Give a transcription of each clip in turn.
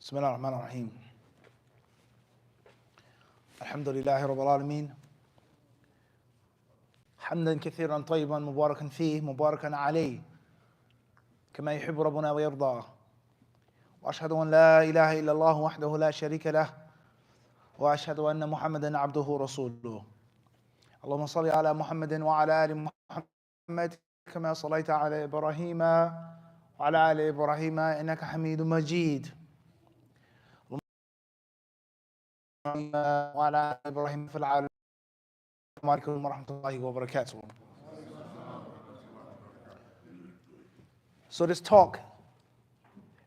بسم الله الرحمن الرحيم الحمد لله رب العالمين حمدا كثيرا طيبا مباركا فيه مباركا عليه كما يحب ربنا ويرضى وأشهد أن لا إله إلا الله وحده لا شريك له وأشهد أن محمدا عبده ورسوله اللهم صل على محمد وعلى آل محمد كما صليت على إبراهيم وعلى آل إبراهيم إنك حميد مجيد وعلى آل إبراهيم في العالمين. السلام عليكم ورحمة الله وبركاته. So this talk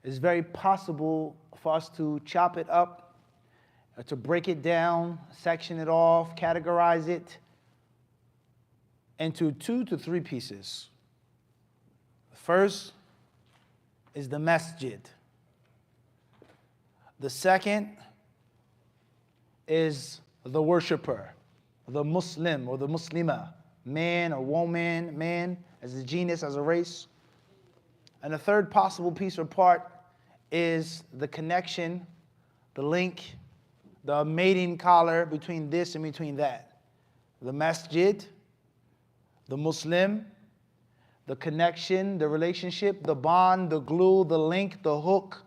is very possible for us to chop it up, to break it down, section it off, categorize it into 2 to 3 pieces. The first is the Masjid. The second is the worshipper, the Muslim or the Muslima, man or woman, man as a genus, as a race. And the third possible piece or part is the connection, the link, the mating collar between this and between that. The Masjid, the Muslim, the connection, the relationship, the bond, the glue, the link, the hook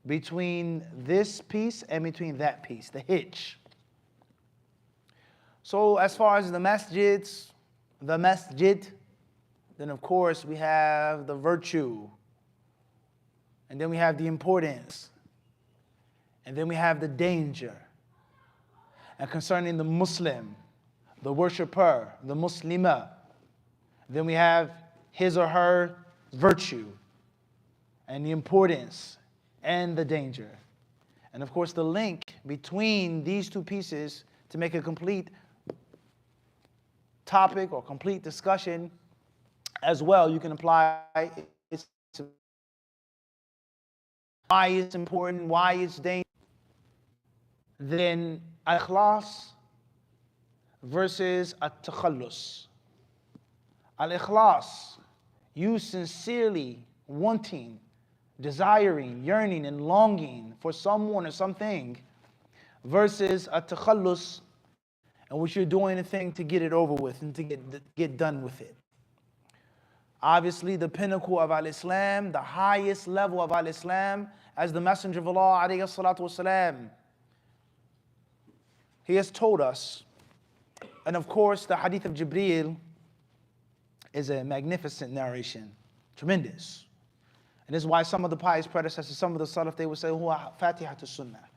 between this piece and between that piece, the hitch. So as far as the Masjid, then of course we have the virtue, and then we have the importance, and then we have the danger. And concerning the Muslim, the worshipper, the Muslima, then we have his or her virtue, and the importance, and the danger. And of course the link between these 2 pieces to make a complete topic or complete discussion as well, you can apply it to why it's important, why it's dangerous. Then al-ikhlas versus at-takhallus. Al-ikhlas, you sincerely wanting, desiring, yearning, and longing for someone or something, versus at-takhallus, in which you're doing a thing to get it over with and to get done with it. Obviously, the pinnacle of al-Islam, the highest level of al-Islam, as the Messenger of Allah, alayhi salatu wasalam, he has told us, and of course, the Hadith of Jibreel is a magnificent narration, tremendous. And this is why some of the pious predecessors, some of the Salaf, they would say, Huwa Fatihatus Sunnah.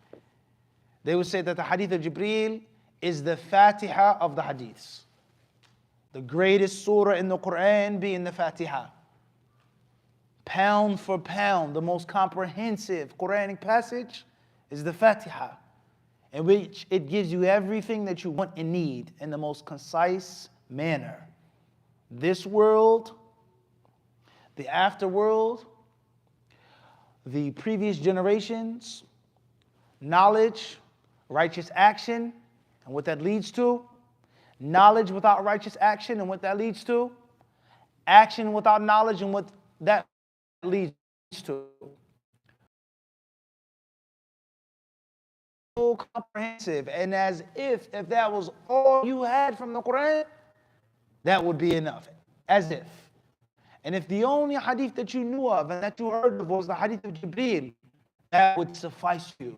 They would say that the Hadith of Jibreel is the Fatiha of the Hadiths. The greatest surah in the Quran being the Fatiha. Pound for pound, the most comprehensive Quranic passage is the Fatiha, in which it gives you everything that you want and need in the most concise manner. This world, the afterworld, the previous generations, knowledge, righteous action, and what that leads to, knowledge without righteous action and what that leads to, action without knowledge and what that leads to. So comprehensive, and as if that was all you had from the Quran, that would be enough, as if. And if the only hadith that you knew of and that you heard of was the hadith of Jibreel, that would suffice you.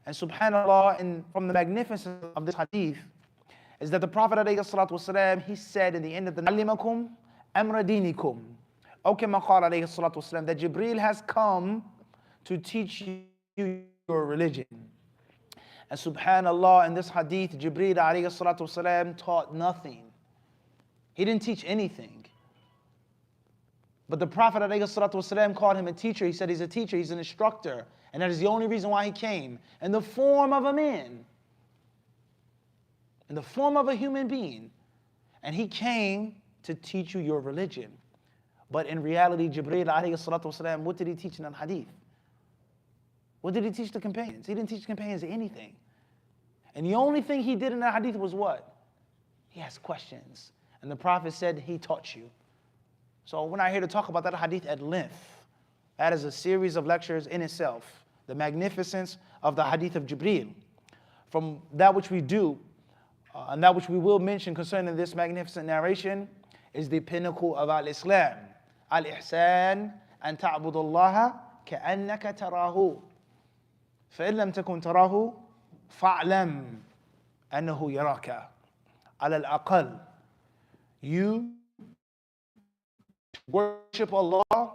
And subhanAllah, and from the magnificence of this hadith, is that the Prophet ﷺ, he said in the end of the Alimakum amra dinikum, or kama qala alayhi salatu wasalam, that Jibreel has come to teach you your religion. And subhanAllah, in this hadith, Jibreel alayhi salatu wasalam taught nothing. He didn't teach anything. But the Prophet ﷺ called him a teacher. He said he's a teacher, he's an instructor. And that is the only reason why he came. In the form of a man. In the form of a human being. And he came to teach you your religion. But in reality, Jibreel ﷺ, what did he teach in al-Hadith? What did he teach the companions? He didn't teach the companions anything. And the only thing he did in the Hadith was what? He asked questions. And the Prophet said he taught you. So we're not here to talk about that Hadith at length. That is a series of lectures in itself. the magnificence of the hadith of Jibreel. From that which we do, and that which we will mention concerning this magnificent narration, is the pinnacle of al-Islam. Al-Ihsan, an ta'budu Allah ka'annaka tarahu. فَإِن لَمْ تَكُنْ تَرَاهُ فَاعْلَمْ أَنَّهُ يَرَاكَ. على الأقل, you worship Allah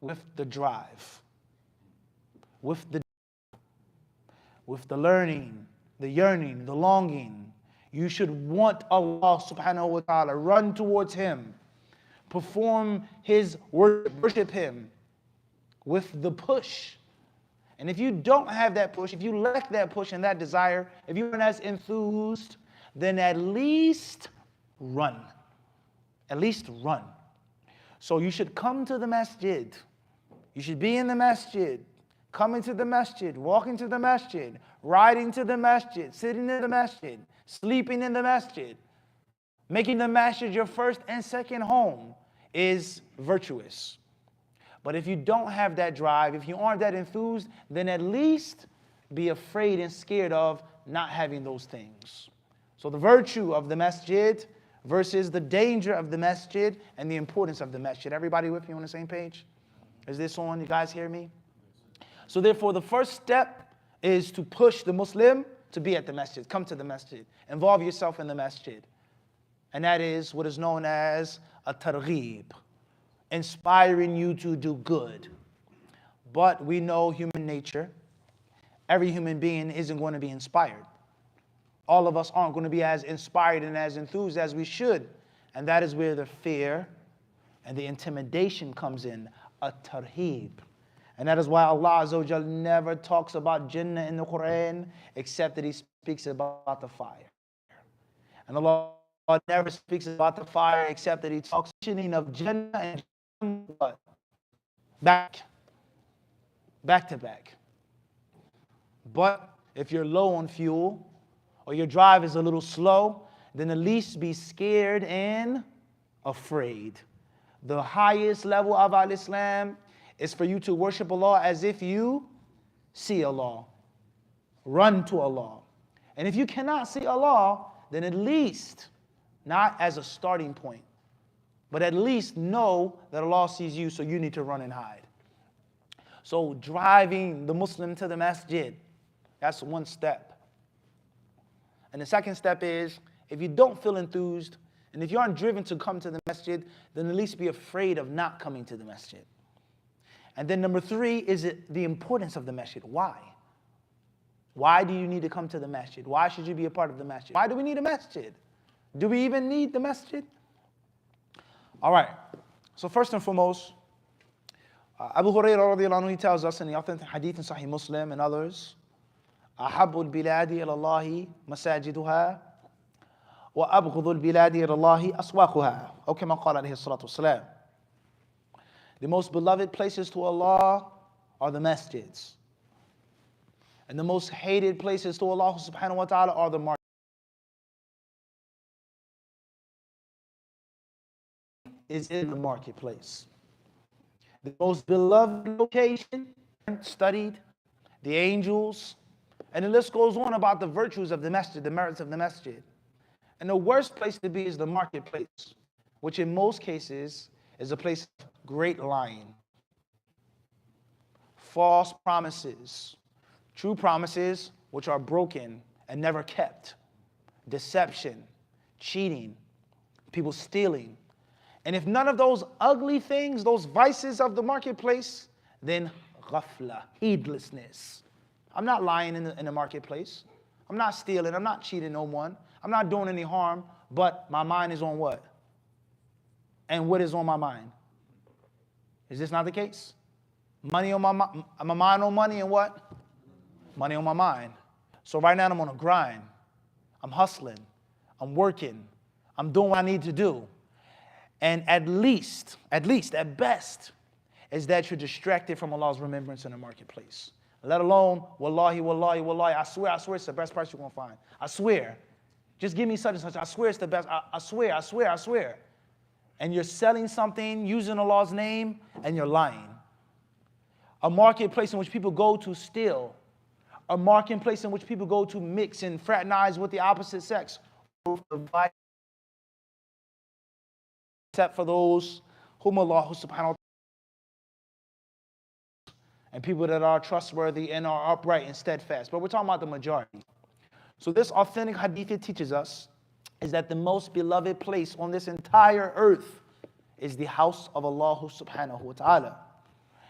with the drive, with the learning, the yearning, the longing. You should want Allah subhanahu wa ta'ala, run towards Him, perform His worship Him with the push. And if you don't have that push, if you lack that push and that desire, if you aren't as enthused, then at least run. At least run. So you should come to the masjid. You should be in the masjid, coming to the masjid, walking to the masjid, riding to the masjid, sitting in the masjid, sleeping in the masjid. Making the masjid your first and second home is virtuous. But if you don't have that drive, if you aren't that enthused, then at least be afraid and scared of not having those things. So the virtue of the masjid versus the danger of the masjid and the importance of the masjid. Everybody with me on the same page? Is this on? You guys hear me? So therefore, the first step is to push the Muslim to be at the masjid. Come to the masjid. Involve yourself in the masjid. And that is what is known as a targheeb, inspiring you to do good. But we know human nature. Every human being isn't going to be inspired. All of us aren't going to be as inspired and as enthused as we should. And that is where the fear and the intimidation comes in, a tarheeb. And that is why Allah Azza wa Jal never talks about Jannah in the Quran except that He speaks about the fire. And Allah never speaks about the fire except that He talks of Jannah and what? Back to back. But if you're low on fuel, or your drive is a little slow, then at least be scared and afraid. The highest level of al-Islam is for you to worship Allah as if you see Allah. Run to Allah. And if you cannot see Allah, then at least, not as a starting point, but at least know that Allah sees you, so you need to run and hide. So driving the Muslim to the masjid, that's one step. And the second step is, if you don't feel enthused, and if you aren't driven to come to the masjid, then at least be afraid of not coming to the masjid. And then number three is the importance of the masjid. Why? Why do you need to come to the masjid? Why should you be a part of the masjid? Why do we need a masjid? Do we even need the masjid? All right. So first and foremost, Abu Hurairah radiallahu anhu, he tells us in the authentic hadith in Sahih Muslim and others, أحب البلاد إلى الله مساجدها وأبغض البلاد إلى الله أسواقها أو كما قال عليه الصلاة والسلام. The most beloved places to Allah are the masjids. And the most hated places to Allah subhanahu wa ta'ala are the markets. Is in the marketplace. The most beloved location, studied, the angels, and the list goes on about the virtues of the masjid, the merits of the masjid. And the worst place to be is the marketplace, which in most cases is a place of great lying, false promises, true promises which are broken and never kept, deception, cheating, people stealing. And if none of those ugly things, those vices of the marketplace, then ghafla, heedlessness. I'm not lying in the marketplace. I'm not stealing. I'm not cheating no one. I'm not doing any harm, but my mind is on what? And what is on my mind? Is this not the case? Money on my mind on money and what? Money on my mind. So right now I'm on a grind. I'm hustling. I'm working. I'm doing what I need to do. And at least, at best, is that you're distracted from Allah's remembrance in the marketplace. Let alone, wallahi, wallahi, wallahi, I swear it's the best price you're going to find. I swear. Just give me such and such. I swear it's the best. I swear. And you're selling something using Allah's name and you're lying. a marketplace in which people go to steal, a marketplace in which people go to mix and fraternize with the opposite sex, except for those whom Allah subhanahu wa ta'ala, and people that are trustworthy and are upright and steadfast. But we're talking about the majority. So this authentic hadith teaches us is that the most beloved place on this entire earth is the house of Allah subhanahu wa ta'ala.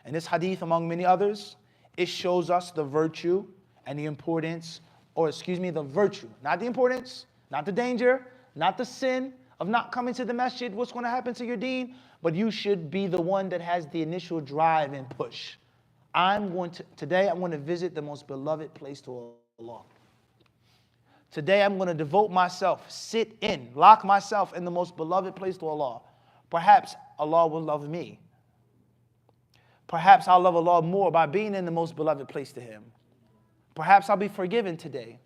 And this hadith, among many others, it shows us the virtue and the importance, the virtue, not the importance, not the danger, not the sin of not coming to the masjid, what's going to happen to your deen, but you should be the one that has the initial drive and push. Today I'm going to visit the most beloved place to Allah. Today I'm going to devote myself, lock myself in the most beloved place to Allah. Perhaps Allah will love me. Perhaps I'll love Allah more by being in the most beloved place to Him. Perhaps I'll be forgiven today.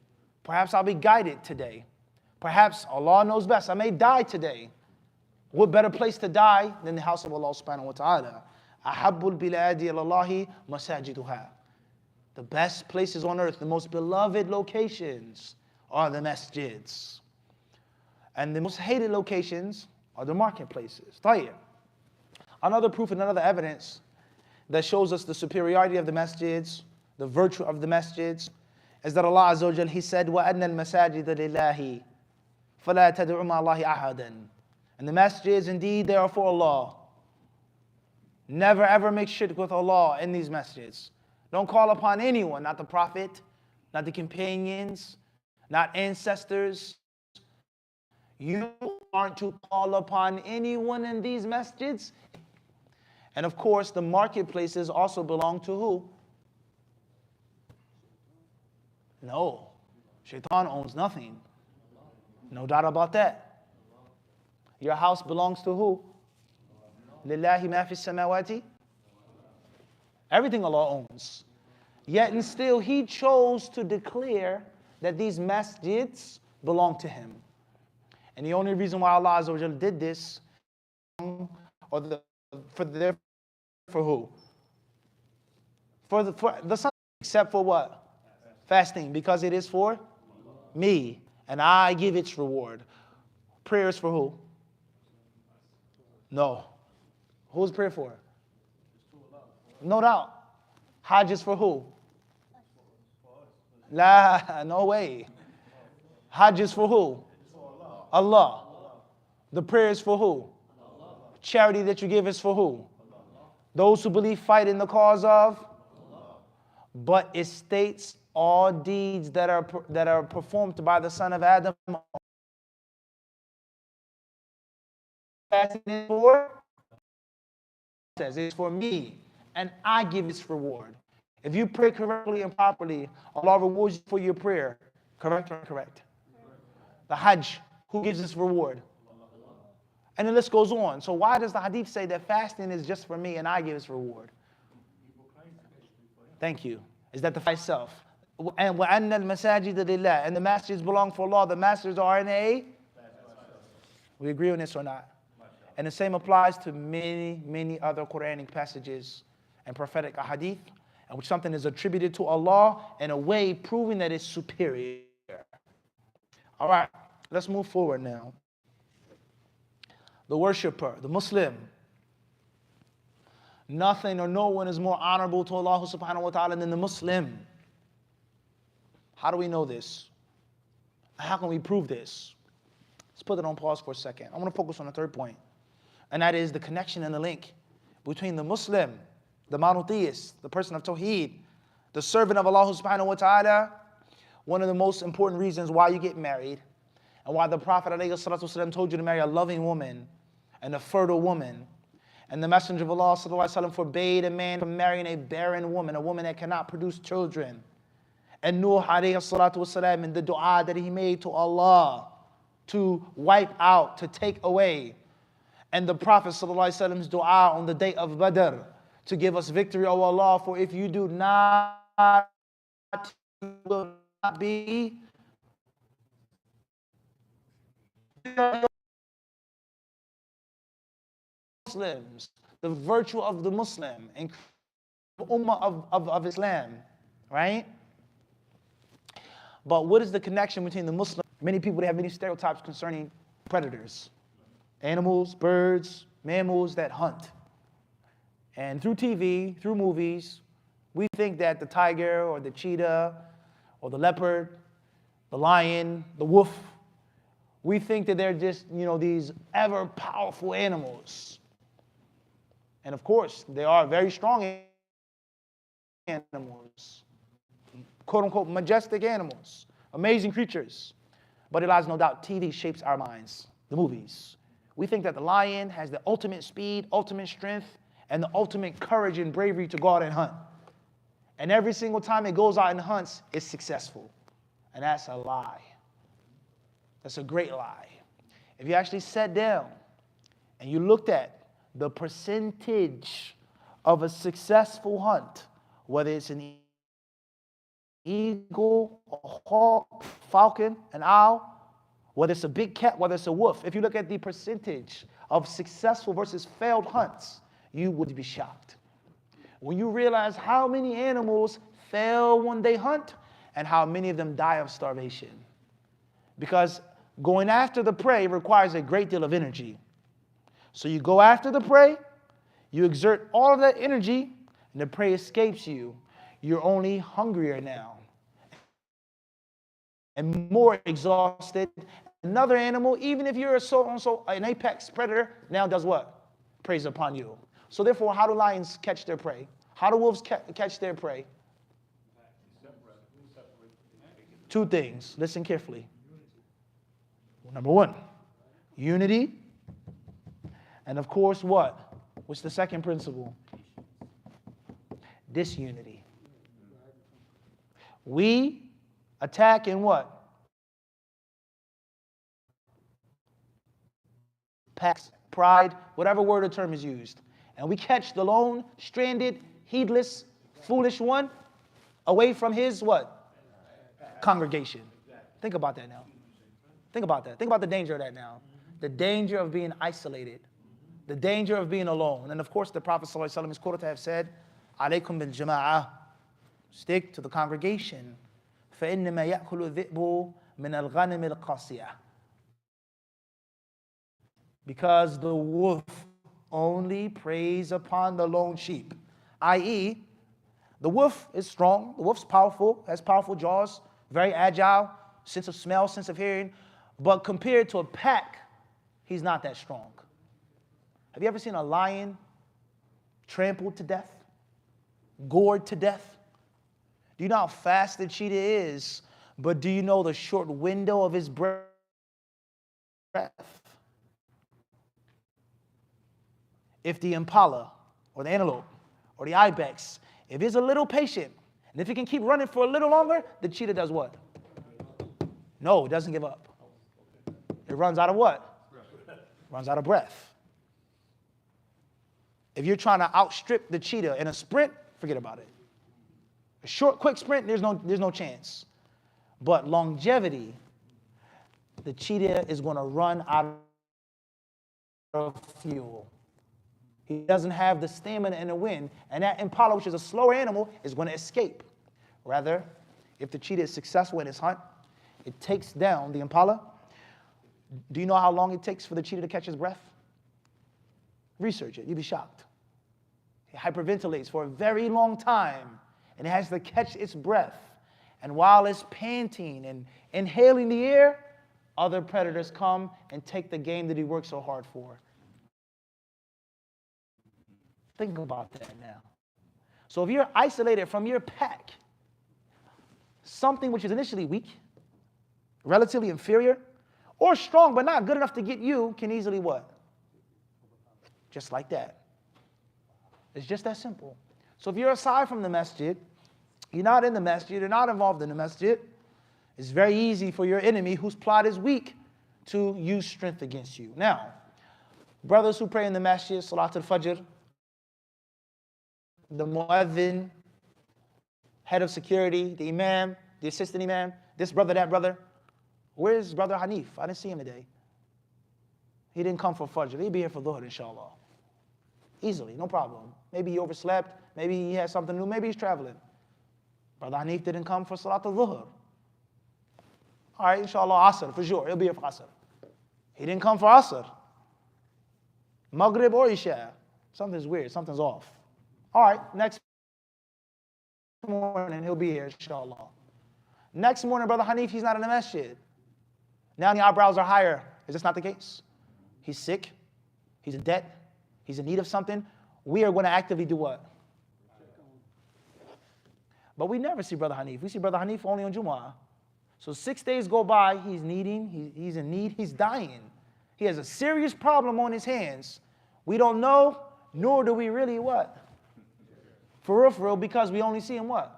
Perhaps I'll be guided today. Perhaps Allah knows best. I may die today. What better place to die than the house of Allah subhanahu wa ta'ala? Ahabbul biladi ilallahi masajiduha. The best places on earth, the most beloved locations are the masjids. And the most hated locations are the marketplaces. طيب. Another proof and another evidence that shows us the superiority of the masjids, the virtue of the masjids, is that Allah Azza wa Jal, He said, وَأَنَّ الْمَسَاجِدَ لِلَّهِ فَلَا تَدْعُوا مَعَ اللَّهِ أَحَدًا. And the masjids, indeed, they are for Allah. Never ever make shirk with Allah in these masjids. Don't call upon anyone, not the Prophet, not the companions, not ancestors. You aren't to call upon anyone in these masjids. And of course, the marketplaces also belong to who? No. Shaitan owns nothing. No doubt about that. Your house belongs to who? Lillahi ma fi samawati. Everything Allah owns. Yet and still, He chose to declare that these masjids belong to Him. And the only reason why Allah Azza wa Jalla did this, for who? For the sun, except for what? Fasting, because it is for me, and I give its reward. Prayers for who? No. Who's prayer for? No doubt. Hajj is for who? No way. Hajj is for who? Allah. The prayer is for who? Charity that you give is for who? Those who believe fight in the cause of? But it states all deeds that are performed by the son of Adam. Fasting for? Says it's for me, and I give its reward. If you pray correctly and properly, Allah rewards you for your prayer. Correct or incorrect? The Hajj, who gives this reward? And the list goes on. So why does the hadith say that fasting is just for me and I give its reward? Thank you. Is that the fight self? And وَأَنَّ الْمَسَاجِدَ لِلَّهِ. And the masjids belong for Allah. The masjids are in a? We agree on this or not? And the same applies to many, many other Quranic passages and prophetic ahadith, in which something is attributed to Allah in a way proving that it's superior. All right, let's move forward now. The worshipper, the Muslim. Nothing or no one is more honorable to Allah subhanahu wa ta'ala than the Muslim. How do we know this? How can we prove this? Let's put it on pause for a second. I want to focus on the third point. And that is the connection and the link between the Muslim, the monotheist, the person of Tawheed, the servant of Allah subhanahu wa ta'ala. One of the most important reasons why you get married and why the Prophet ﷺ told you to marry a loving woman and a fertile woman. And the Messenger of Allah ﷺ forbade a man from marrying a barren woman, a woman that cannot produce children. And Nuh ﷺ in the dua that he made to Allah to wipe out, to take away. And the Prophet ﷺ's dua on the day of Badr to give us victory, O Allah, for if you do not, you will not be Muslims. The virtue of the Muslim ummah of Islam, right? But what is the connection between the Muslim? Many people, they have many stereotypes concerning predators, animals, birds, mammals that hunt. And through TV, through movies, we think that the tiger or the cheetah or the leopard, the lion, the wolf, we think that they're just, these ever powerful animals. And of course, they are very strong animals, quote unquote majestic animals, amazing creatures. But it lies no doubt, TV shapes our minds, the movies. We think that the lion has the ultimate speed, ultimate strength, and the ultimate courage and bravery to go out and hunt. And every single time it goes out and hunts, it's successful. And that's a lie. That's a great lie. If you actually sat down and you looked at the percentage of a successful hunt, whether it's an eagle, a hawk, falcon, an owl, whether it's a big cat, whether it's a wolf, if you look at the percentage of successful versus failed hunts, you would be shocked. When you realize how many animals fail when they hunt and how many of them die of starvation. Because going after the prey requires a great deal of energy. So you go after the prey, you exert all of that energy, and the prey escapes you. You're only hungrier now and more exhausted. Another animal, even if you're an apex predator, now does what? Preys upon you. So therefore, how do lions catch their prey? How do wolves catch their prey? Two things. Listen carefully. Number one, unity. And of course, what? What's the second principle? Disunity. We attack in what? Packs, pride, whatever word or term is used. And we catch the lone, stranded, heedless, foolish one away from his what? Congregation. Think about that now. Think about that. Think about the danger of that now. The danger of being isolated. The danger of being alone. And of course, the Prophet ﷺ is quoted to have said, "Alaykum bil jama'ah." Stick to the congregation. فَإِنَّمَا يَأْكُلُ الذِّئْبُ مِنَ الْغَنَمِ الْقَاسِيَةِ. Because the wolf only preys upon the lone sheep. I.e., the wolf is strong, the wolf's powerful, has powerful jaws, very agile, sense of smell, sense of hearing, but compared to a pack, he's not that strong. Have you ever seen a lion trampled to death, gored to death? Do you know how fast the cheetah is, but do you know the short window of his breath? If the impala or the antelope or the ibex, if it's a little patient, and if it can keep running for a little longer, the cheetah does what? No, it doesn't give up. It runs out of what? Runs out of breath. If you're trying to outstrip the cheetah in a sprint, forget about it. A short, quick sprint, there's no chance. But longevity, the cheetah is going to run out of fuel. He doesn't have the stamina and the wind, and that impala, which is a slower animal, is going to escape. Rather, if the cheetah is successful in his hunt, it takes down the impala. Do you know how long it takes for the cheetah to catch his breath? Research it. You'll be shocked. It hyperventilates for a very long time, and it has to catch its breath. And while it's panting and inhaling the air, other predators come and take the game that he worked so hard for. Think about that now. So if you're isolated from your pack, something which is initially weak, relatively inferior, or strong but not good enough to get you can easily what? Just like that. It's just that simple. So if you're aside from the masjid, you're not in the masjid, you're not involved in the masjid, it's very easy for your enemy whose plot is weak to use strength against you. Now, brothers who pray in the masjid, Salat al-Fajr, the muadhin, head of security, the imam, the assistant imam, this brother, that brother. Where's Brother Hanif? I didn't see him today. He didn't come for Fajr. He'll be here for Dhuhr, inshallah. Easily, no problem. Maybe he overslept. Maybe he had something new. Maybe he's traveling. Brother Hanif didn't come for Salat al-Dhuhr. All right, inshallah, Asr, for sure. He'll be here for Asr. He didn't come for Asr. Maghrib or Isha. Something's weird. Something's off. All right, next morning, he'll be here, inshallah. Next morning, Brother Hanif, he's not in the masjid. Now the eyebrows are higher. Is this not the case? He's sick. He's in debt. He's in need of something. We are going to actively do what? But we never see Brother Hanif. We see Brother Hanif only on Jumu'ah. So 6 days go by, he's needing, he's in need, he's dying. He has a serious problem on his hands. We don't know, nor do we really what? For real, because we only see him what?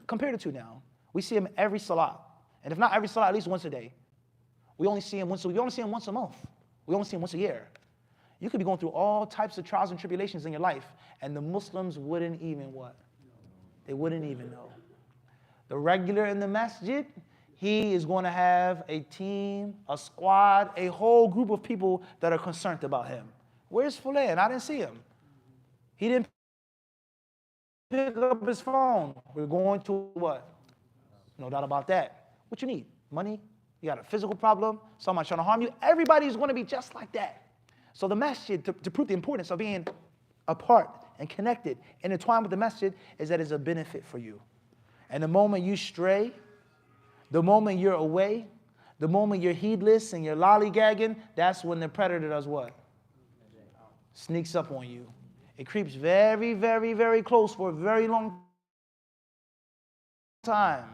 Compare the two now. We see him every salat. And if not every salat, at least once a day. We only see him once a month. We only see him once a year. You could be going through all types of trials and tribulations in your life, and the Muslims wouldn't even what? They wouldn't even know. The regular in the masjid, he is going to have a team, a squad, a whole group of people that are concerned about him. Where's Fulan? I didn't see him. He didn't pick up his phone. We're going to what? No doubt about that. What you need? Money? You got a physical problem? Someone trying to harm you? Everybody's going to be just like that. So the masjid, to prove the importance of being apart and connected, intertwined with the masjid, is that it's a benefit for you. And the moment you stray, the moment you're away, the moment you're heedless and you're lollygagging, that's when the predator does what? Sneaks up on you. It creeps very, very, very close for a very long time.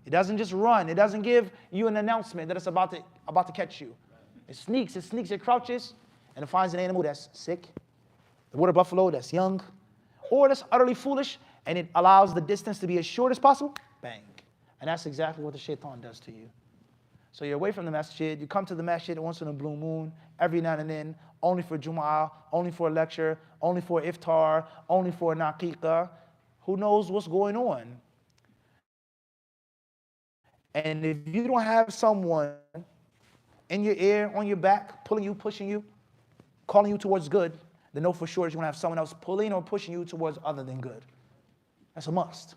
It doesn't just run. It doesn't give you an announcement that it's about to catch you. It sneaks, it crouches, and it finds an animal that's sick, the water buffalo that's young, or that's utterly foolish, and it allows the distance to be as short as possible, bang. And that's exactly what the shaitan does to you. So you're away from the masjid, you come to the masjid once in a blue moon, every now and then, only for Jumu'ah, only for a lecture, only for iftar, only for an aqiqah. Who knows what's going on? And if you don't have someone in your ear, on your back, pulling you, pushing you, calling you towards good, then know for sure that you're going to have someone else pulling or pushing you towards other than good. That's a must.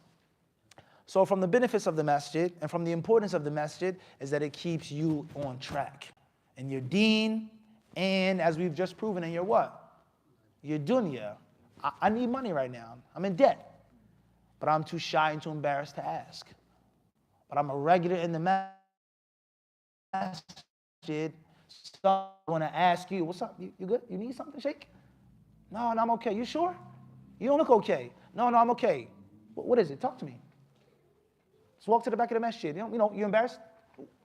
So from the benefits of the masjid and from the importance of the masjid is that it keeps you on track in your deen and, as we've just proven, in your what? Your dunya. I need money right now. I'm in debt. But I'm too shy and too embarrassed to ask. But I'm a regular in the masjid. So I want to ask you, what's up? You good? You need something, Sheikh? No, I'm okay. You sure? You don't look okay. No, I'm okay. What is it? Talk to me. Just walk to the back of the masjid. You're embarrassed?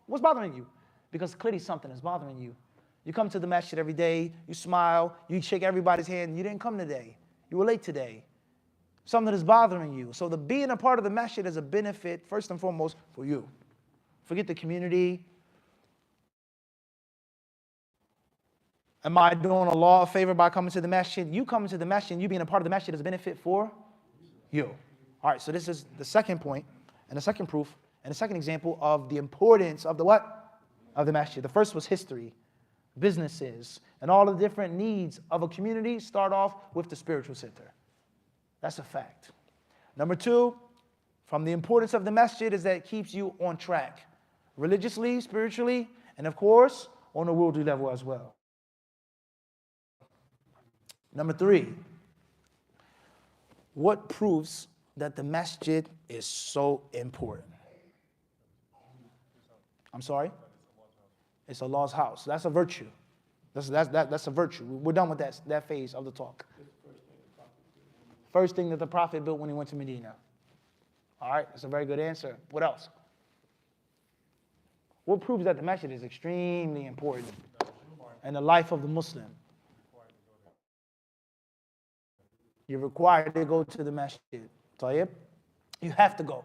What's bothering you? Because clearly something is bothering you. You come to the masjid every day, you smile, you shake everybody's hand. You didn't come today. You were late today. Something is bothering you. So being a part of the masjid is a benefit, first and foremost, for you. Forget the community. Am I doing Allah a favor by coming to the masjid? You coming to the masjid and you being a part of the masjid is a benefit for you. All right, so this is the second point and the second proof and the second example of the importance of the what? Of the masjid. The first was history, businesses, and all the different needs of a community start off with the spiritual center. That's a fact. Number two, from the importance of the masjid is that it keeps you on track, religiously, spiritually, and of course, on a worldly level as well. Number three, what proves that the masjid is so important? I'm sorry? It's Allah's house. That's a virtue. That's a virtue. We're done with that phase of the talk. First thing that the Prophet built when he went to Medina. All right, that's a very good answer. What else? What proves that the masjid is extremely important in the life of the Muslim? You're required to go to the masjid. Tayyib? You have to go.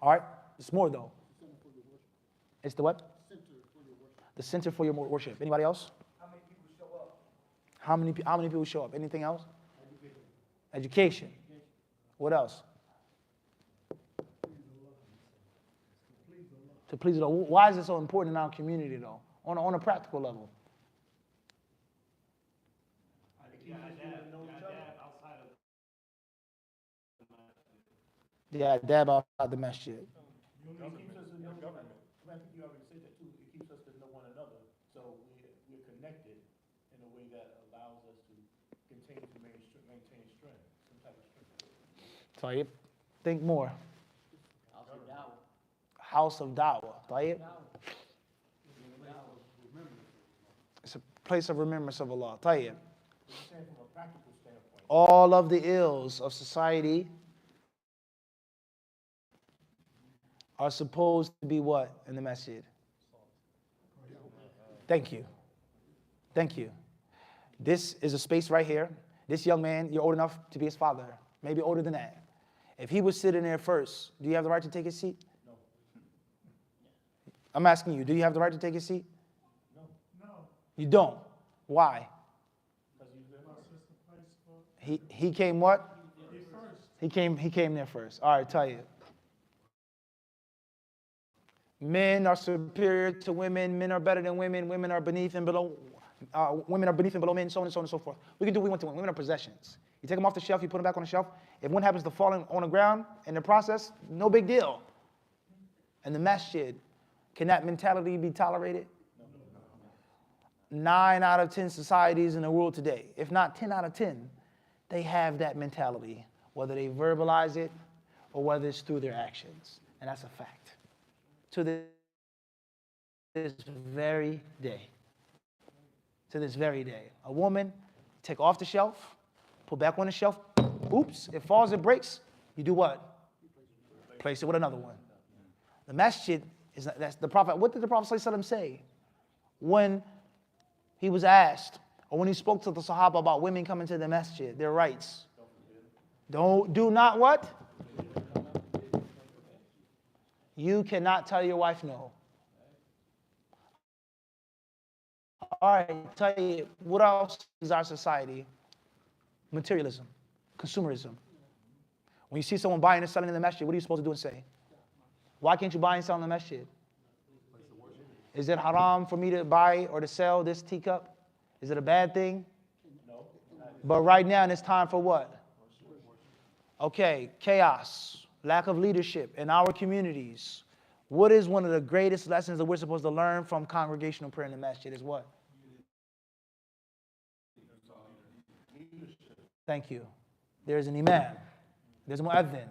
All right? It's more though. It's the what? The center for your worship. Anybody else? How many people show up? How many people show up? Anything else? Education. What else? To please Allah. Why is it so important in our community though? on a practical level. Yeah, dab outside the masjid. It keeps us in no government. I think you already said that too. It keeps us to know one another, so we're connected in a way that allows us to continue to maintain strength, some type of strength. Tayyib, think more. House of Dawah. Tayyib. It's a place of remembrance of Allah. Tayyib. From a practical standpoint, All of the ills of society are supposed to be what in the masjid? Thank you. Thank you. This is a space right here. This young man, you're old enough to be his father, maybe older than that. If he was sitting there first, do you have the right to take his seat? no. I'm asking you, do you have the right to take his seat? No. You don't. Why? Because you live He came what? He came there first. All right, tell you. Men are superior to women. Men are better than women. Women are beneath and below. Women are beneath and below men. So on and so on and so forth. We can do what we want to women. Women are possessions. You take them off the shelf. You put them back on the shelf. If one happens to fall on the ground in the process, no big deal. And the masjid, can that mentality be tolerated? 9 out of 10 societies in the world today, if not 10 out of 10, they have that mentality, whether they verbalize it or whether it's through their actions. And that's a fact. To this very day. To this very day. A woman, take off the shelf, put back on the shelf. Oops, it falls, it breaks. You do what? Place it with another one. The masjid, that's the Prophet. What did the Prophet ﷺ say? When he was asked, or when he spoke to the Sahaba about women coming to the masjid, their rights. Do not what? You cannot tell your wife no. All right, tell you, what else is our society? Materialism, consumerism. When you see someone buying and selling in the masjid, what are you supposed to do and say? Why can't you buy and sell in the masjid? Is it haram for me to buy or to sell this teacup? Is it a bad thing? No. But right now, it's time for what? Okay, chaos, lack of leadership in our communities. What is one of the greatest lessons that we're supposed to learn from congregational prayer in the masjid is what? Thank you. There's an imam. There's a mu'adhin.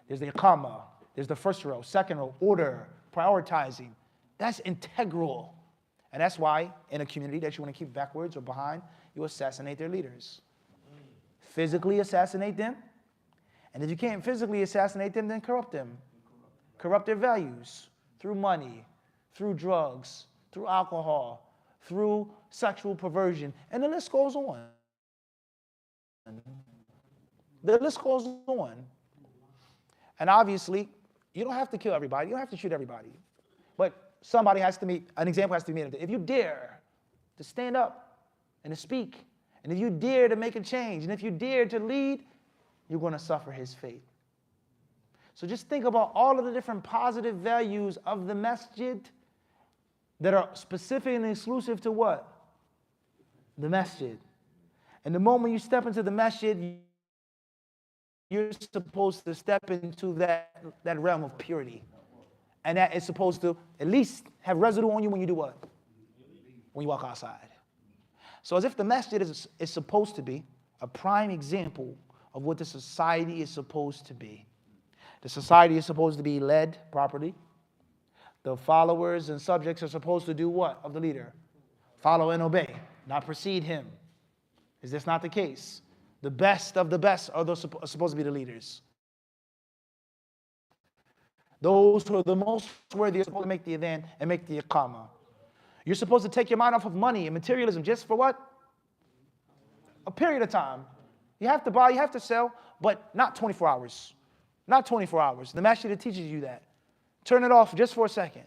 There's the iqamah. There's the first row, second row, order, prioritizing. That's integral. And that's why in a community that you want to keep backwards or behind, you assassinate their leaders. Physically assassinate them. And if you can't physically assassinate them, then corrupt them. Corrupt their values through money, through drugs, through alcohol, through sexual perversion. And the list goes on. The list goes on. And obviously, you don't have to kill everybody. You don't have to shoot everybody. But somebody has to meet, an example has to be made. If you dare to stand up and to speak, and if you dare to make a change, and if you dare to lead, you're going to suffer his fate. So just think about all of the different positive values of the masjid that are specific and exclusive to what? The masjid. And the moment you step into the masjid, you're supposed to step into that realm of purity. And that is supposed to at least have residue on you when you do what? When you walk outside. So as if the masjid is supposed to be a prime example of what the society is supposed to be. The society is supposed to be led properly. The followers and subjects are supposed to do what of the leader? Follow and obey, not precede him. Is this not the case? The best of the best are supposed to be the leaders. Those who are the most worthy are supposed to make the adhan and make the iqamah. You're supposed to take your mind off of money and materialism just for what? A period of time. You have to buy, you have to sell, but not 24 hours. Not 24 hours. The masjid teaches you that. Turn it off just for a second,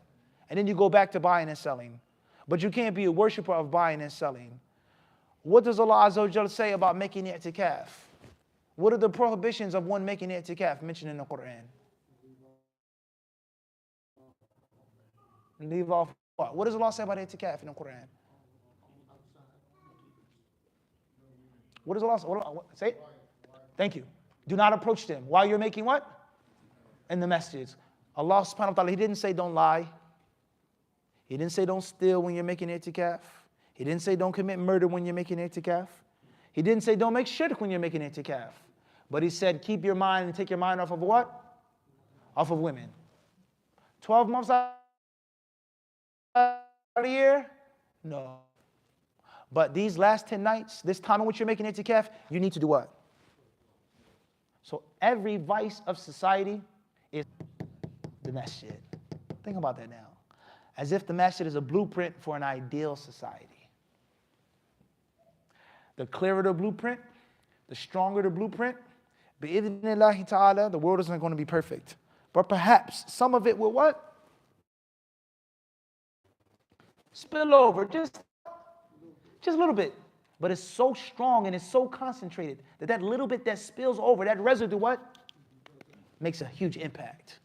and then you go back to buying and selling. But you can't be a worshiper of buying and selling. What does Allah Azza wa Jalla say about making i'tikaf? What are the prohibitions of one making i'tikaf mentioned in the Quran? Leave off What does Allah say about itikaf in the Quran? What does Allah say? Say it. Thank you. Do not approach them while you're making what? In the masjids. Allah subhanahu wa ta'ala, He didn't say don't lie. He didn't say don't steal when you're making itikaf. He didn't say don't commit murder when you're making itikaf. He didn't say don't make shirk when you're making itikaf. But He said keep your mind and take your mind off of what? Off of women. 12 months out of the year? No. But these last 10 nights, this time in which you're making itikaf, you need to do what? So every vice of society is the masjid. Think about that now. As if the masjid is a blueprint for an ideal society. The clearer the blueprint, the stronger the blueprint, bi'idhnillahi ta'ala, the world isn't going to be perfect. But perhaps some of it will what? Spill over, just a little bit. But it's so strong and it's so concentrated that that little bit that spills over, that residue, what? Makes a huge impact.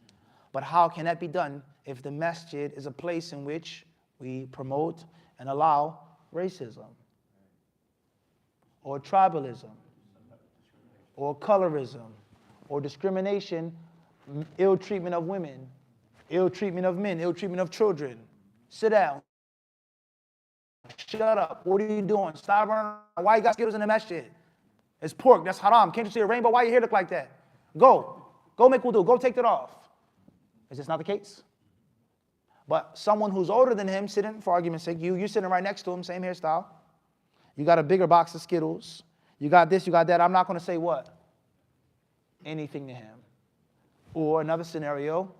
But how can that be done if the masjid is a place in which we promote and allow racism, or tribalism, or colorism, or discrimination, ill treatment of women, ill treatment of men, ill treatment of children? Sit down. Shut up. What are you doing? Stop running. Why you got Skittles in the masjid? It's pork. That's haram. Can't you see a rainbow? Why your hair look like that? Go. Go make wudu. Go take that off. Is this not the case? But someone who's older than him, sitting, for argument's sake, you're sitting right next to him, same hairstyle. You got a bigger box of Skittles. You got this, you got that. I'm not going to say what? Anything to him. Or another scenario,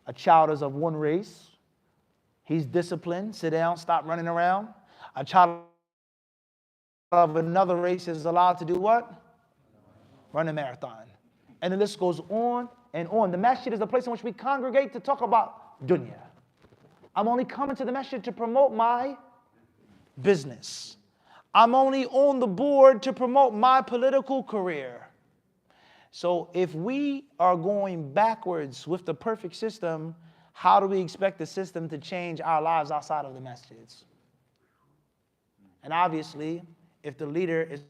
a child is of one race. He's disciplined. Sit down. Stop running around. A child of another race is allowed to do what? Run a marathon. And the list goes on and on. The masjid is the place in which we congregate to talk about dunya. I'm only coming to the masjid to promote my business. I'm only on the board to promote my political career. So if we are going backwards with the perfect system, how do we expect the system to change our lives outside of the masjids? And obviously, if the leader is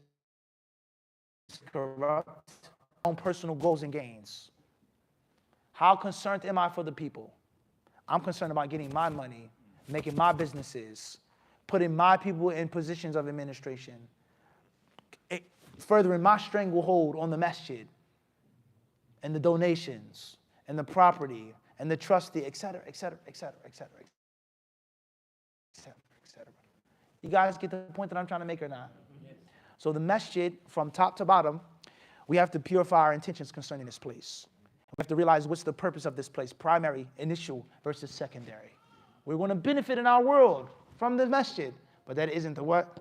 corrupt, own personal goals and gains, how concerned am I for the people? I'm concerned about getting my money, making my businesses, putting my people in positions of administration, furthering my stranglehold on the masjid, and the donations, and the property, and the trustee, etc., etc., etc., etc., etc., etc. You guys get the point that I'm trying to make or not? Yes. So the masjid, from top to bottom, we have to purify our intentions concerning this place. We have to realize what's the purpose of this place, primary, initial versus secondary. We're going to benefit in our world from the masjid, but that isn't the what?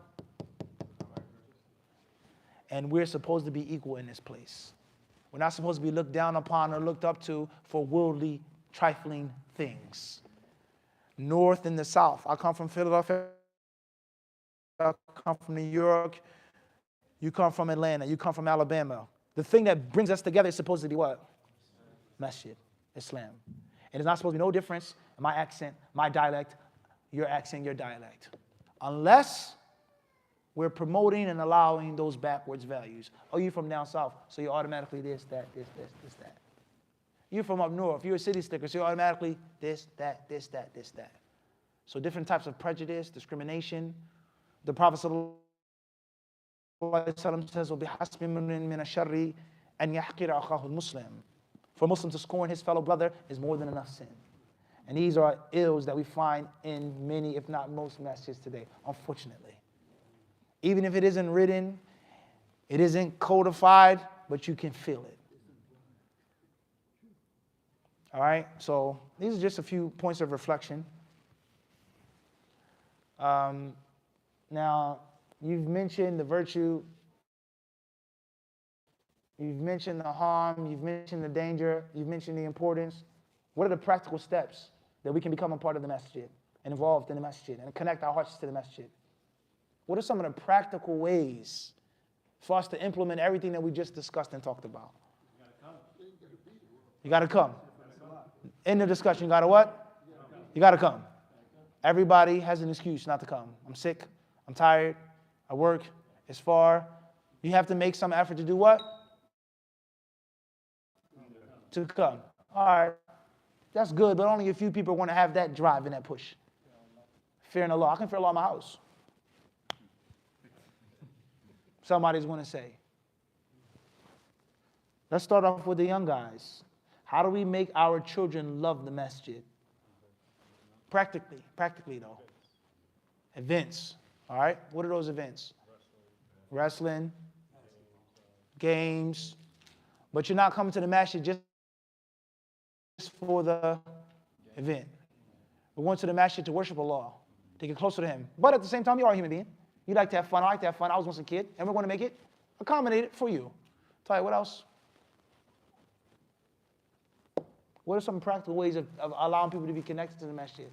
And we're supposed to be equal in this place. We're not supposed to be looked down upon or looked up to for worldly, trifling things. North and the South. I come from Philadelphia. I come from New York. You come from Atlanta. You come from Alabama. The thing that brings us together is supposed to be what? Masjid, Islam. And it's not supposed to be no difference in my accent, my dialect, your accent, your dialect. Unless we're promoting and allowing those backwards values. Oh, you're from down south, so you're automatically this, that, this, that. You're from up north, you're a city slicker, so you're automatically this, that, this, that, this, that. So different types of prejudice, discrimination. The Prophet ﷺ says, وَبِحَسْبٍ مِّنَ الشَّرِّ أَنْ يَحْقِرَ أَخَاهُ الْمُسْلِمِ. For a Muslim to scorn his fellow brother is more than enough sin. And these are ills that we find in many, if not most, masjids today, unfortunately. Even if it isn't written, it isn't codified, but you can feel it. All right, so these are just a few points of reflection. Now, you've mentioned the virtue, you've mentioned the harm, you've mentioned the danger, you've mentioned the importance. What are the practical steps that we can become a part of the masjid and involved in the masjid and connect our hearts to the masjid? What are some of the practical ways for us to implement everything that we just discussed and talked about? You got to come. In the discussion, you got to what? You got to come. Everybody has an excuse not to come. I'm sick. I'm tired. I work. It's far. You have to make some effort to do what? To come. All right. That's good, but only a few people want to have that drive and that push. Fearing Allah. I can fear Allah in my house. Somebody's going to say. Let's start off with the young guys. How do we make our children love the masjid? Practically though. Events. All right? What are those events? Wrestling, games. But you're not coming to the masjid just for the event. We're going to the masjid to worship Allah, to get closer to Him. But at the same time, you are a human being. You like to have fun. I like to have fun. I was once a kid, and we're going to make it accommodated for you. Tell you what else? What are some practical ways of allowing people to be connected to the masjid?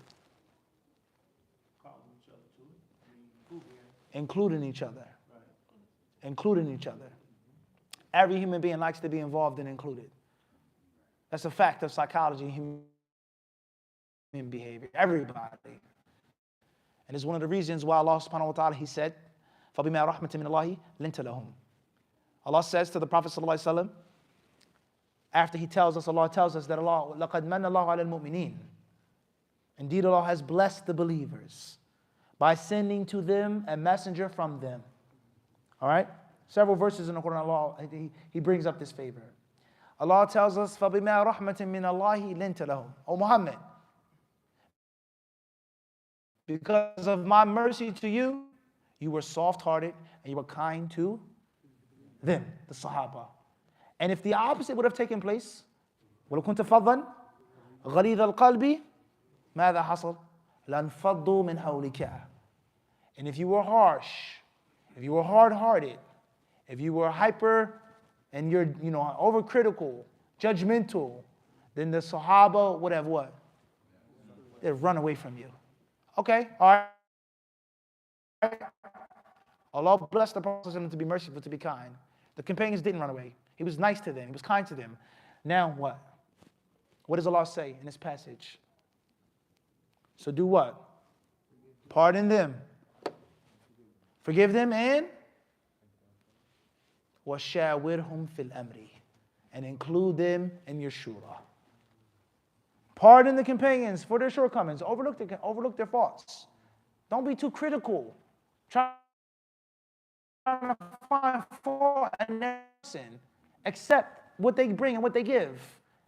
Including each other. Including each other. Every human being likes to be involved and included. That's a fact of psychology and human behavior. Everybody. And it's one of the reasons why Allah subhanahu wa ta'ala, He said, فَبِمَا رَحْمَةٍ مِّنَ اللَّهِ لِنْتَ لَهُمْ. Allah says to the Prophet sallallahu alaihi wasallam, after He tells us, Allah tells us that Allah, لَقَدْ مَنَّ اللَّهُ عَلَى الْمُؤْمِنِينَ. Indeed, Allah has blessed the believers by sending to them a messenger from them. All right? Several verses in the Quran, Allah, He brings up this favor. Allah tells us, فَبِمَا رَحْمَةٍ مِّنَ اللَّهِ لِنْتَ لَهُمْ. O Muhammad, because of my mercy to you, you were soft-hearted and you were kind to them, the Sahaba. And if the opposite would have taken place, وَلَوْ كُنْتَ فَضًّا غَلِيظَ الْقَلْبِ مَاذَا حَصَلَ لَانْفَضُّوا مِنْ حَوْلِكَ. And if you were harsh, if you were hard-hearted, if you were hyper and you're, overcritical, judgmental, then the Sahaba would have what? They'd run away from you. Okay, all right. Allah blessed the Prophet to be merciful, to be kind. The companions didn't run away. He was nice to them. He was kind to them. Now what? What does Allah say in this passage? So do what? Pardon them. Forgive them and وَشَاوِرْهُمْ فِي الْأَمْرِ, and include them in your shura. Pardon the companions for their shortcomings. Overlook their faults. Don't be too critical. Try to find fault and sin. Accept what they bring and what they give.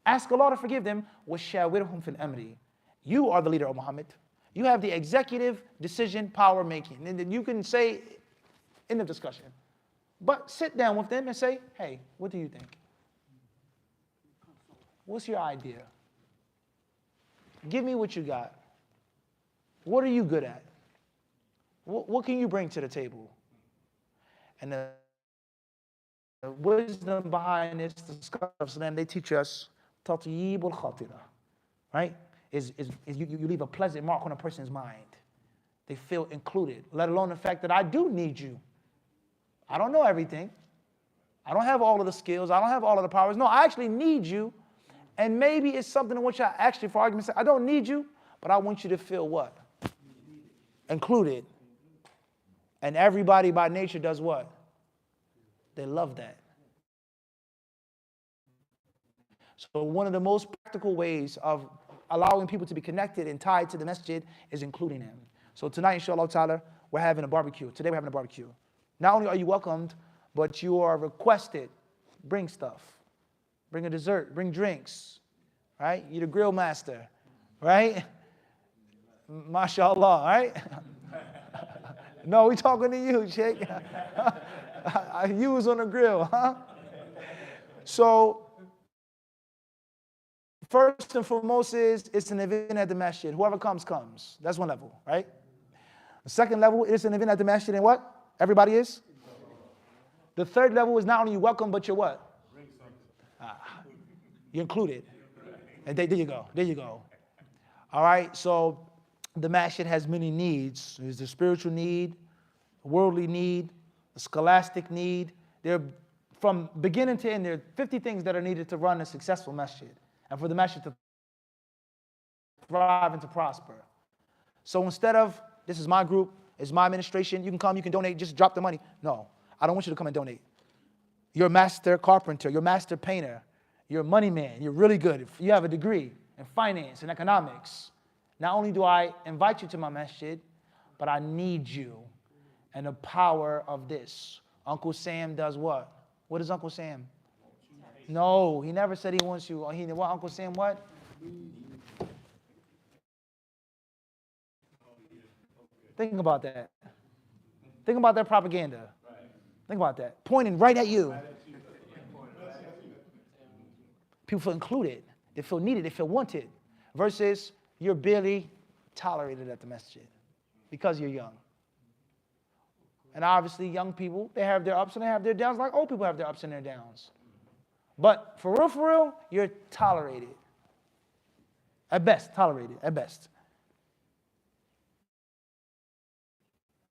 Ask Allah to forgive them. وَشَاوِرْهُمْ فِي الْأَمْرِ. You are the leader, O Muhammad. You have the executive decision power making. And then you can say, end of discussion. But sit down with them and say, hey, what do you think? What's your idea? Give me what you got. What are you good at? What can you bring to the table? And the wisdom behind this, the scholars of Islam, they teach us tatyib al-khatira, right? Is you leave a pleasant mark on a person's mind. They feel included, let alone the fact that I do need you. I don't know everything. I don't have all of the skills. I don't have all of the powers. No, I actually need you. And maybe it's something in which I actually, for argument's sake, I don't need you, but I want you to feel what? Included. And everybody by nature does what? They love that. So one of the most practical ways of allowing people to be connected and tied to the masjid is including them. So tonight, inshallah ta'ala, we're having a barbecue. Today we're having a barbecue. Not only are you welcomed, but you are requested. Bring stuff. Bring a dessert. Bring drinks. Right? You're the grill master. Right? MashaAllah. Right? No, we talking to you, Sheikh. You was on the grill, huh? So, first and foremost is it's an event at the masjid. Whoever comes, comes. That's one level, right? The second level is an event at the masjid and what? Everybody is? The third level is not only you welcome, but you're what? You're included. And there you go. There you go. All right, so the masjid has many needs. There's the spiritual need, the worldly need, the scholastic need. There, from beginning to end, there are 50 things that are needed to run a successful masjid and for the masjid to thrive and to prosper. So instead of, this is my group, it's my administration, you can come, you can donate, just drop the money. No, I don't want you to come and donate. You're a master carpenter, you're a master painter, you're a money man, you're really good. You have a degree in finance and economics. Not only do I invite you to my masjid, but I need you and the power of this. Uncle Sam does what? What does Uncle Sam? No, he never said he wants you. What, Uncle Sam, what? Think about that. Think about that propaganda. Think about that. Pointing right at you. People feel included. They feel needed. They feel wanted. Versus you're barely tolerated at the masjid because you're young. And obviously young people, they have their ups and they have their downs like old people have their ups and their downs. But for real, you're tolerated. At best, tolerated, at best.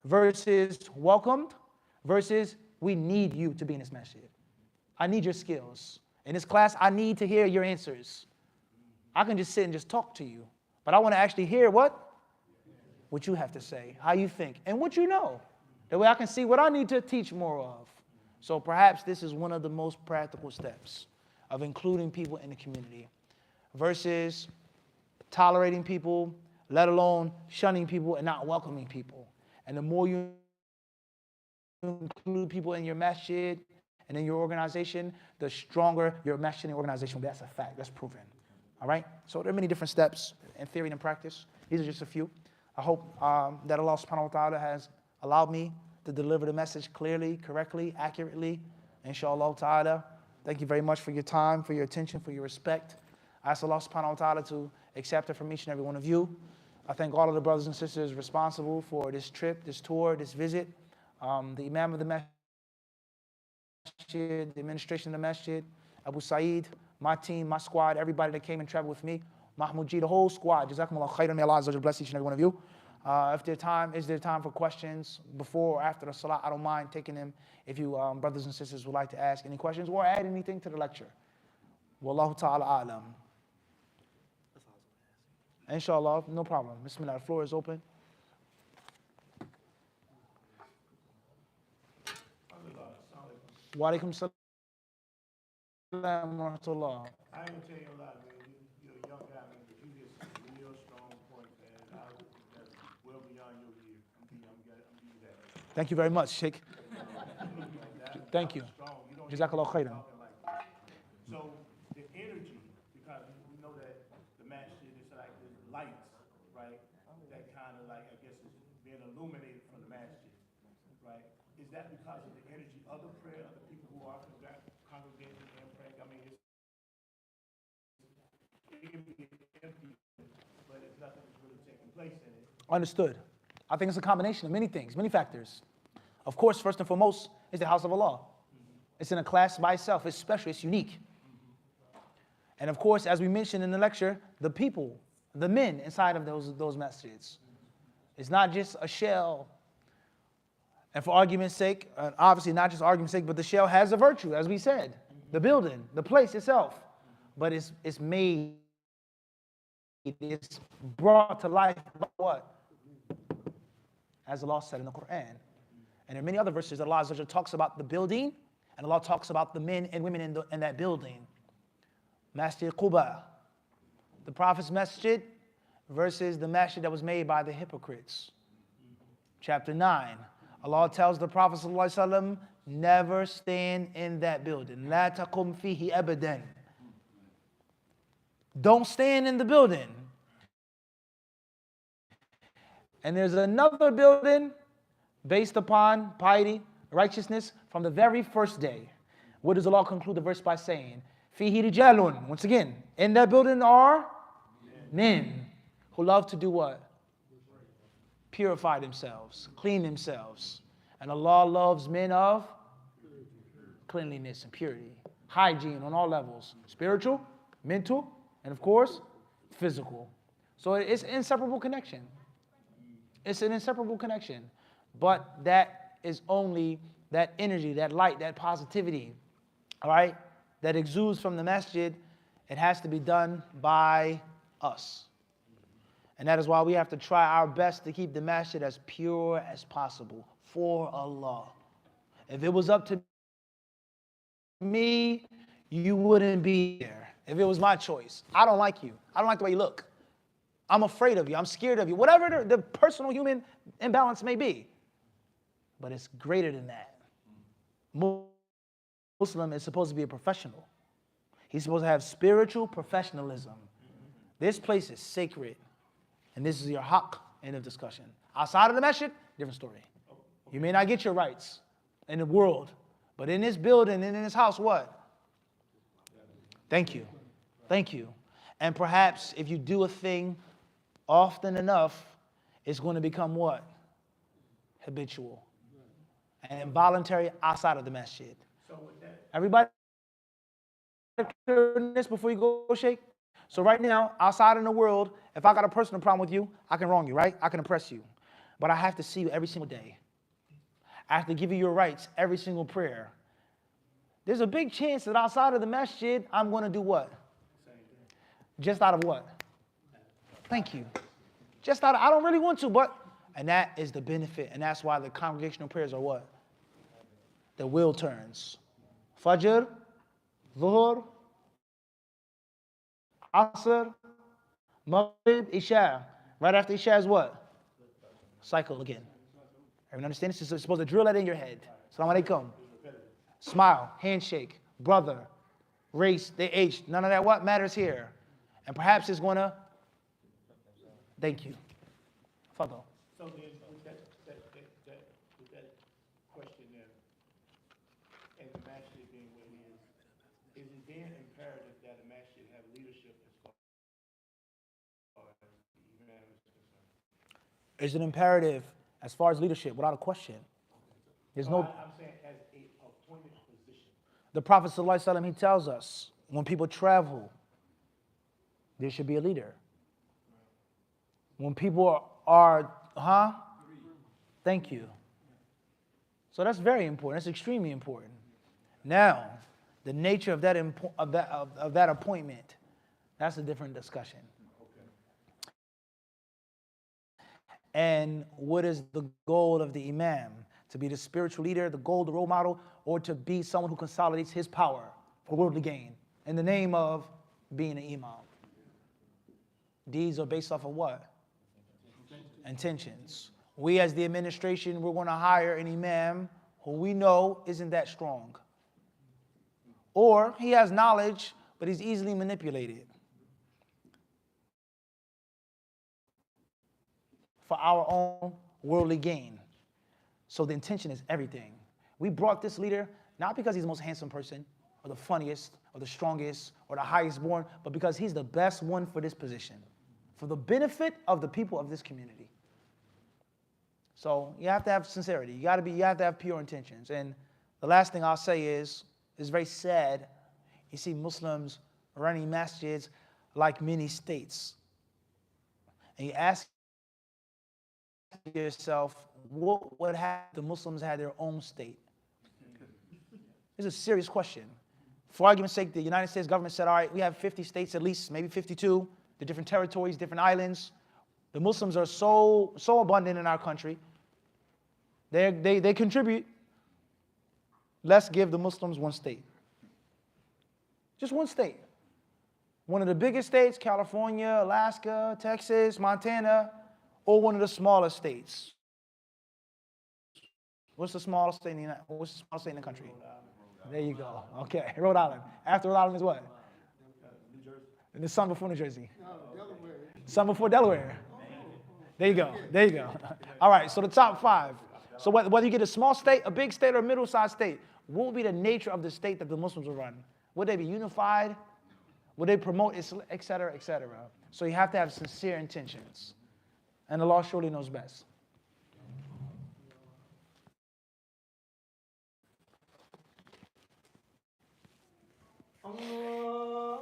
Versus welcomed, versus we need you to be in this masjid. I need your skills. In this class, I need to hear your answers. I can just sit and just talk to you. But I want to actually hear what? What you have to say, how you think, and what you know. That way I can see what I need to teach more of. So perhaps this is one of the most practical steps of including people in the community versus tolerating people, let alone shunning people and not welcoming people. And the more you include people in your masjid and in your organization, the stronger your masjid and organization will be. That's a fact. That's proven. All right? So there are many different steps in theory and in practice. These are just a few. I hope that Allah subhanahu wa ta'ala has allowed me to deliver the message clearly, correctly, accurately. Inshallah ta'ala. Thank you very much for your time, for your attention, for your respect. I ask Allah subhanahu wa ta'ala to accept it from each and every one of you. I thank all of the brothers and sisters responsible for this trip, this tour, this visit. The Imam of the Masjid, the administration of the Masjid, Abu Saeed, my team, my squad, everybody that came and traveled with me, Mahmoud G, the whole squad. Jazakumullah khairan. May Allah Azza wa Jalla bless each and every one of you. If there's time for questions before or after the salah, I don't mind taking them if you brothers and sisters would like to ask any questions or add anything to the lecture. Wallahu ta'ala a'lam. Inshallah, no problem. Bismillah, the floor is open. Wa alaikum salam wa rahmatullah. I ain't gonna tell you a lot, man. You're a young guy, man, but you get some real strong points, man. That's well beyond your year. I'm giving you that. Thank you very much, Sheikh. Thank you. Jazakallah khairan. So the energy, because we know that the masjid is like this lights, right? That kind of like, I guess, is being illuminated from the masjid, right? Is that because of the energy of the prayer of the people who are congregating and praying? I mean, it can be empty, but it's nothing that's really taking place in it. Understood. I think it's a combination of many things, many factors. Of course, first and foremost, is the house of Allah. It's in a class by itself. It's special. It's unique. And of course, as we mentioned in the lecture, the people, the men inside of those masjids. It's not just a shell. And for argument's sake, obviously not just argument's sake, but the shell has a virtue, as we said. The building, the place itself. But it's made, it's brought to life by what? As Allah said in the Quran. And there are many other verses that Allah Azza wa Jalla talks about the building, and Allah talks about the men and women in that building. Masjid Quba, the Prophet's masjid versus the masjid that was made by the hypocrites. Chapter 9, Allah tells the Prophet ﷺ, never stand in that building. La taqum fihi abadan. Don't stand in the building. And there's another building based upon piety, righteousness from the very first day. What does Allah conclude the verse by saying? Fihi rijalun. Once again, in that building are men who love to do what? Purify themselves, clean themselves. And Allah loves men of cleanliness and purity, hygiene on all levels, spiritual, mental, and of course, physical. So it's an inseparable connection. It's an inseparable connection. But that is only that energy, that light, that positivity, all right, that exudes from the masjid. It has to be done by us. And that is why we have to try our best to keep the masjid as pure as possible for Allah. If it was up to me, you wouldn't be there. If it was my choice. I don't like you. I don't like the way you look. I'm afraid of you. I'm scared of you. Whatever the personal human imbalance may be. But it's greater than that. Muslim is supposed to be a professional. He's supposed to have spiritual professionalism. This place is sacred. And this is your haqq, end of discussion. Outside of the masjid, different story. You may not get your rights in the world. But in this building and in this house, what? Thank you. Thank you. And perhaps if you do a thing often enough, it's going to become what? Habitual. And involuntary outside of the masjid. Everybody heard this before you go shake? So right now, outside in the world, if I got a personal problem with you, I can wrong you, right? I can oppress you. But I have to see you every single day. I have to give you your rights every single prayer. There's a big chance that outside of the masjid, I'm going to do what? Just out of what? Thank you. Just out of, I don't really want to, but, and that is the benefit. And that's why the congregational prayers are what? The wheel turns. Fajr, Dhuhr, Asr, Maghrib, Isha. Right after Isha is what? Cycle again. Everyone understand this? You're supposed to drill that in your head. Assalamu alaikum. Smile, handshake, brother, race, they age. None of that what matters here. And perhaps it's going to, thank you. Fadal. So then, with that question there, and the masjid being what it is it then imperative that a masjid have leadership as far as the imam is concerned? Is it imperative as far as leadership? Without a question. There's no. I'm saying as a appointed position. The Prophet ﷺ, he tells us when people travel, there should be a leader. When people are thank you. So that's very important. That's extremely important. Now, the nature of that appointment, that's a different discussion. And what is the goal of the imam? To be the spiritual leader, the goal, the role model, or to be someone who consolidates his power for worldly gain in the name of being an imam? These are based off of what? Intentions. We as the administration, we're going to hire an imam who we know isn't that strong. Or he has knowledge, but he's easily manipulated for our own worldly gain. So the intention is everything. We brought this leader not because he's the most handsome person, or the funniest, or the strongest, or the highest born, but because he's the best one for this position, for the benefit of the people of this community. So you have to have sincerity. You have to have pure intentions. And the last thing I'll say is, it's very sad. You see Muslims running masjids like mini states. And you ask yourself, what would happen if the Muslims had their own state? It's a serious question. For argument's sake, the United States government said, all right, we have 50 states at least, maybe 52, the different territories, different islands. The Muslims are so abundant in our country. They contribute. Let's give the Muslims one state. Just one state. One of the biggest states, California, Alaska, Texas, Montana, or one of the smaller states. What's the smallest state in the country? There you go. Okay, Rhode Island. After Rhode Island is what? New Jersey. And the sun before New Jersey. Delaware. Sun before Delaware. There you go. There you go. All right, so the top 5. So whether you get a small state, a big state, or a middle-sized state, what would be the nature of the state that the Muslims will run? Would they be unified? Would they promote Islam, et cetera, et cetera? So you have to have sincere intentions. And Allah surely knows best. Allah.